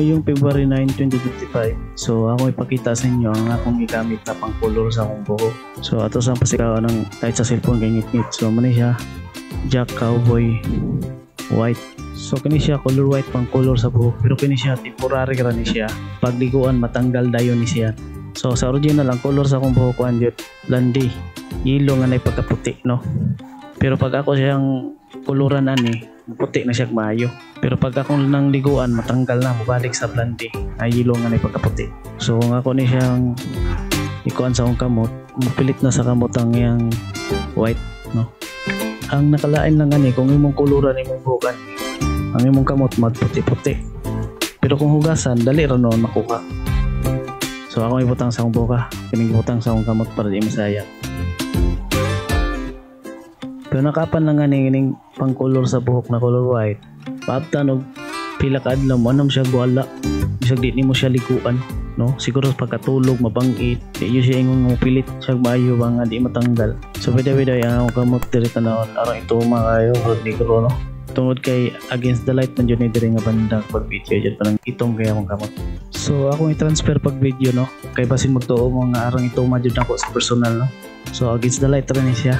ngayong February 9, 2025, so ako ipakita sa inyo ang akong gigamit na pang color sa akong buhok. So ato sa pasikaw ng kahit sa cellphone kay ngit-ngit. So mani siya Jack Cowboy White. So kini siya color white pang color sa buhok, pero kini siya temporary ra ni siya. Pagliguan matanggal dayon ni siya. So sa original ang color sa akong buhok kuan jud blondie, yellow nga nay pagkaputi, no. Pero pag ako siyang kuluran ani, puti na siya maayo. Pero pag akong nang liguan, matanggal na, mabalik sa blondie, ay yellow nga na pagkaputi. So kung ako ni siyang ikuan sa akong kamot, mapilit na sa kamot ang yang white, no. Ang nakalain lang ani, kung imong kuluran imong bukan, ang imong kamot magputi-puti. Pero kung hugasan, dali ra noon makuha. So ako ibutang sa akong buka, kining ibutang sa akong kamot para di masayang. Pero nakapan lang nga ning pang color sa buhok na color white. Paabtan og pila ka adlaw mo anam siya guwala. Bisag di nimo siya liguan, no? Siguro pagkatulog mabangit, di siya ingon mo pilit siya maayo ba nga di matanggal. So pwede ang kamot diri tanawon aron ito maayo og negro, no? Tungod kay against the light man jud ni diri nga bandang pag video jud parang itong kay akong kamot. So ako i-transfer pag video, no? Kay basin magtuo mo nga aron ito jud nako sa personal, no? So against the light ra ni siya.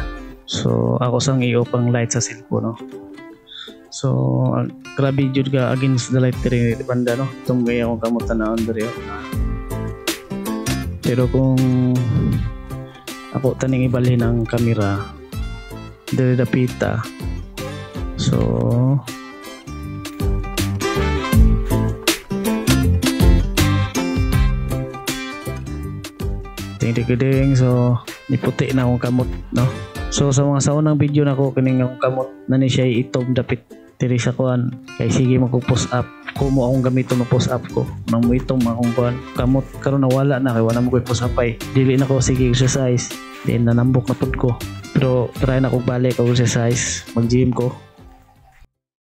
So ako sang iyo pang light sa cellphone, no. So grabe jud ka against the light diri banda, no. Itong gaya akong kamot tanawon diri. Pero kung ako taning ibalhin ang kamera diri dapita. So ting so niputi na akong kamot, no. So sa mga saunang video nako kining akong kamot na ni siya itom dapit diri sa kuan, kay sige magpo-post up kumo akong gamiton mo post up ko nang mo itom akong kuan kamot karon nawala na kay wala mo koy post up ay dili na ko sige exercise, then nanambok na pud ko. Pero try na ko balik og exercise, mag-gym ko